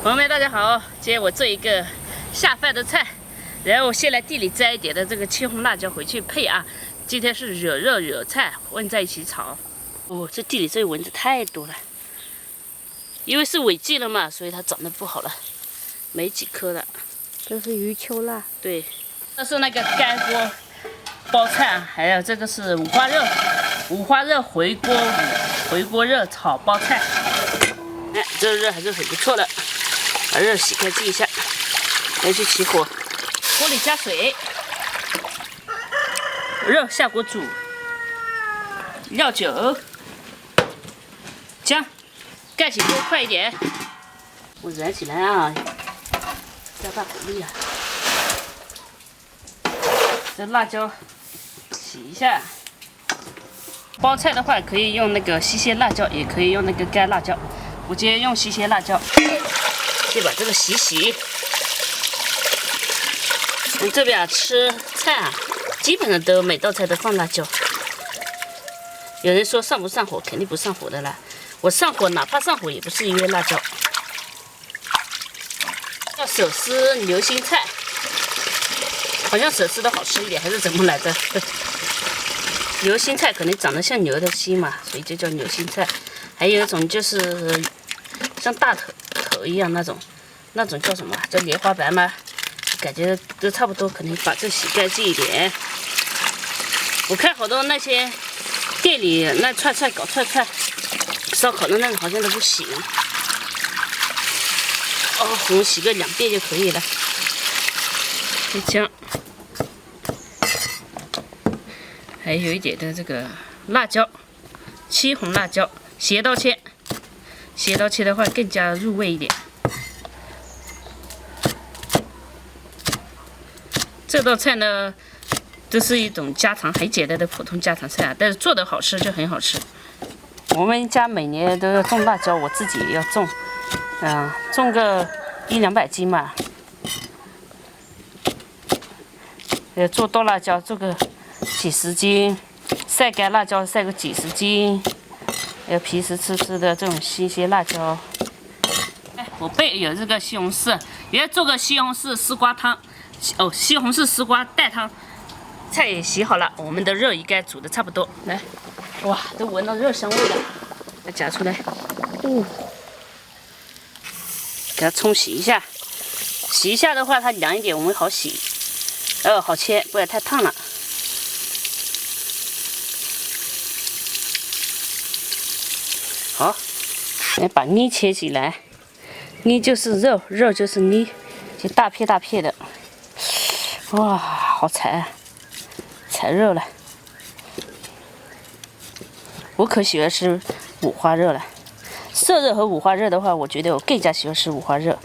朋友们，大家好！今天我做一个下饭的菜，然后我先来地里摘一点的这个青红辣椒回去配啊。今天是惹肉惹菜混在一起炒。哦，这地里这蚊子太多了，因为是尾季了嘛，所以它长得不好了，没几颗了。这是余秋辣。对，这是那个干锅包菜啊，还有这个是五花肉，五花肉回锅肉炒包菜。哎，这个肉还是很不错的。把肉洗干净一下，来去起火，锅里加水，肉下锅煮，料酒、姜，盖起锅快一点，我燃起来啊，加大火力啊。这辣椒洗一下，包菜的话可以用那个西鲜辣椒，也可以用那个干辣椒，我今天用西鲜辣椒。先把这个洗。我们这边啊吃菜啊，基本上都每道菜都放辣椒。有人说上不上火，肯定不上火的啦。我上火，哪怕上火也不是因为辣椒。叫手撕牛心菜，好像手撕的好吃一点，还是怎么来着？牛心菜可能长得像牛的心嘛，所以就叫牛心菜。还有一种就是像大头一样那种叫什么？叫莲花白吗？感觉都差不多，可能把这洗干净一点。我看好多那些店里那搞串菜、烧烤的那种，好像都不洗。哦，我们洗个2遍就可以了。姜，还有一点的这个辣椒，青红辣椒，斜刀切。斜刀切的话更加入味一点。这道菜呢，这是一种家常很简单的普通家常菜啊，但是做的好吃就很好吃。我们家每年都要种辣椒，我自己也要种，种个100-200斤嘛。做剁辣椒做个几十斤，晒干辣椒晒个几十斤。平时吃的这种新鲜辣椒。哎，我备有这个西红柿，也要做个西红柿丝瓜汤。哦，西红柿丝瓜带汤。菜也洗好了，我们的肉应该煮的差不多。来，哇，都闻到肉香味了。再夹出来。给它冲洗一下。洗一下的话，它凉一点，我们好洗。好切，不然太烫了。好，来把泥切起来，泥就是肉，肉就是泥，就大片大片的。哇，好柴啊！柴肉了。我可喜欢吃五花肉了。瘦肉和五花肉的话，我觉得我更加喜欢吃五花肉，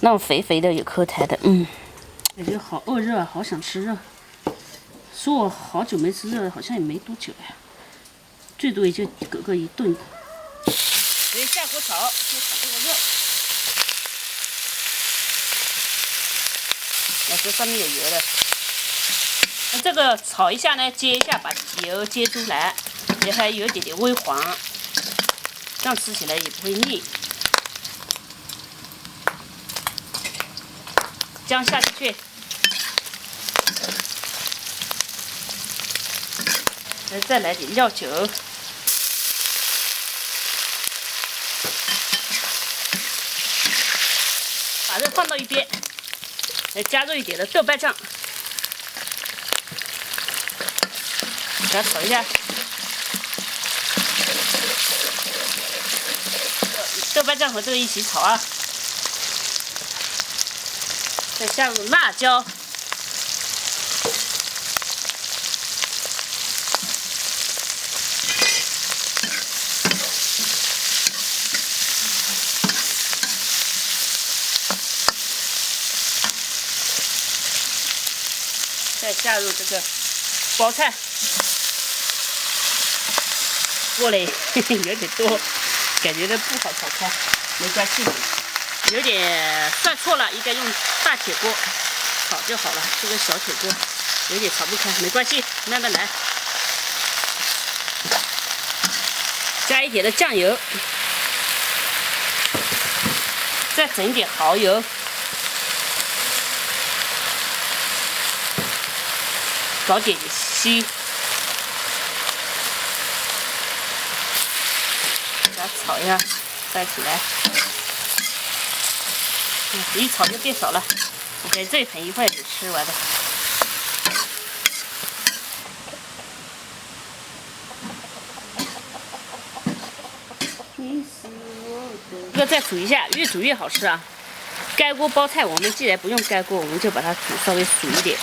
那种肥肥的有口弹的，感觉好饿热啊，好想吃肉。说我好久没吃肉，好像也没多久呀，最多也就隔个1顿。所以下锅炒，先炒这个肉。这上面有油了。那这个炒一下呢，煎一下，把油煎出来，也还有一点点微黄，这样吃起来也不会腻。姜下进去，再来点料酒。把肉放到一边，来加入一点的豆瓣酱，给它炒一下。豆瓣酱和这个一起炒啊，再加入辣椒，再加入这个包菜，锅里有点多，感觉都不好炒开，没关系，有点算错了，应该用大铁锅炒就好了。这个小铁锅有点炒不开，没关系，慢慢来。加一点的酱油，再整一点蚝油，搞点稀，给它炒一下，翻起来。一炒就变少了。OK， 这一盆一会儿就吃完的。这个再煮一下，越煮越好吃啊！盖锅包菜，我们既然不用盖锅，我们就把它煮稍微熟一点，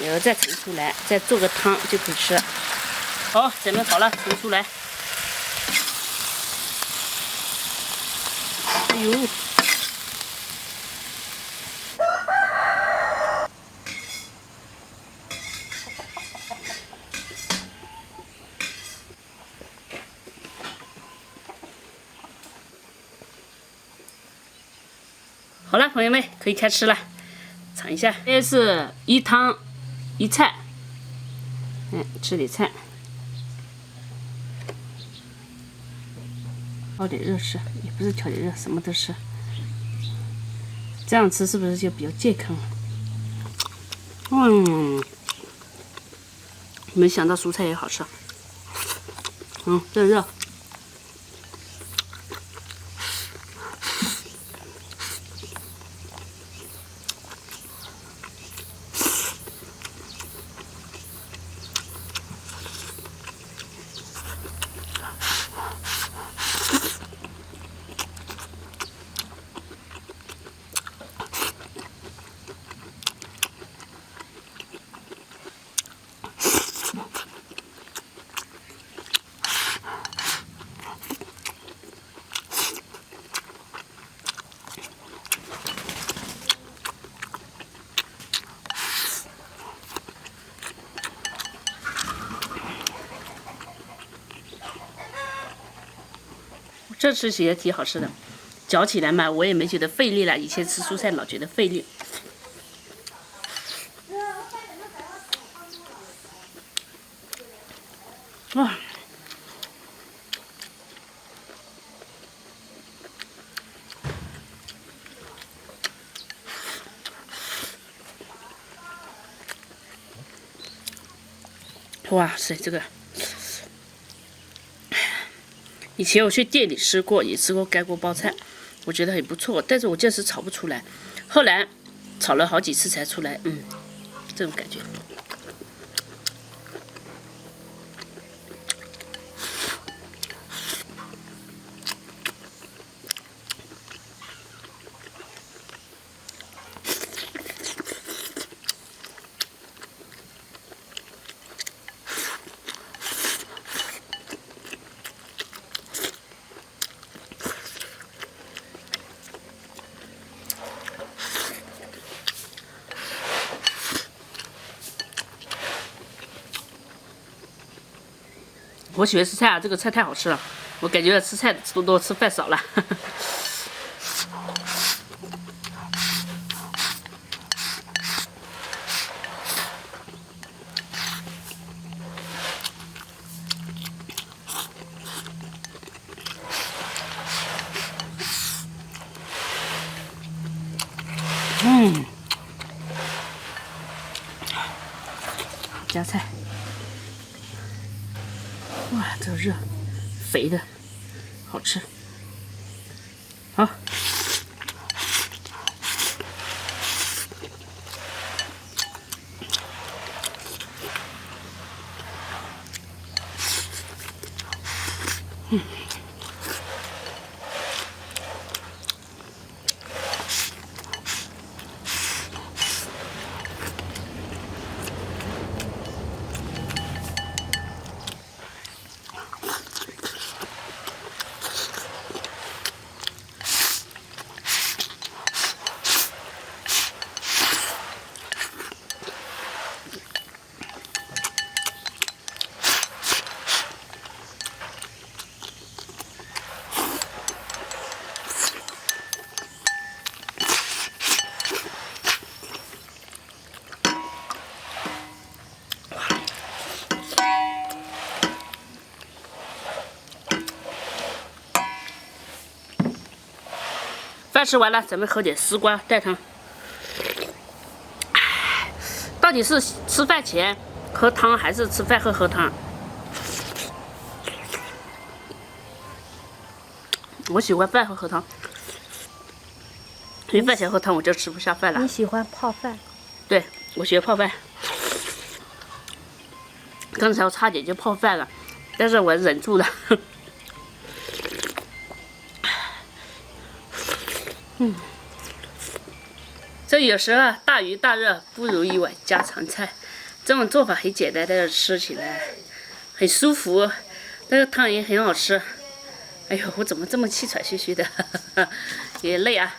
然后再盛出来，再做个汤就可以吃了。好，准备好了，盛出来。哎呦！好了，朋友们可以开吃了，尝一下。这是一汤一菜，吃点菜，调点热吃，也不是调点热，什么都吃。这样吃是不是就比较健康了？没想到蔬菜也好吃。这热。这吃起来挺好吃的，嚼起来嘛，我也没觉得费力了。以前吃蔬菜老觉得费力。哇！哇塞，这个。以前我去店里吃过，也吃过盖锅包菜，我觉得很不错，但是我就是炒不出来。后来炒了好几次才出来，这种感觉。我喜欢吃菜啊，这个菜太好吃了，我感觉吃菜吃多吃饭少了。加菜。哇，这热，肥的，好吃。好，饭吃完了，咱们喝点丝瓜带汤。到底是吃饭前喝汤，还是吃饭后喝汤？我喜欢饭后喝汤，因为饭前喝汤我就吃不下饭了。你喜欢泡饭？对，我喜欢泡饭。刚才我差点就泡饭了，但是我忍住了。这有时候大鱼大肉不如一碗家常菜，这种做法很简单，但是吃起来很舒服，那个汤也很好吃。哎呦，我怎么这么气喘吁吁的？有点累啊。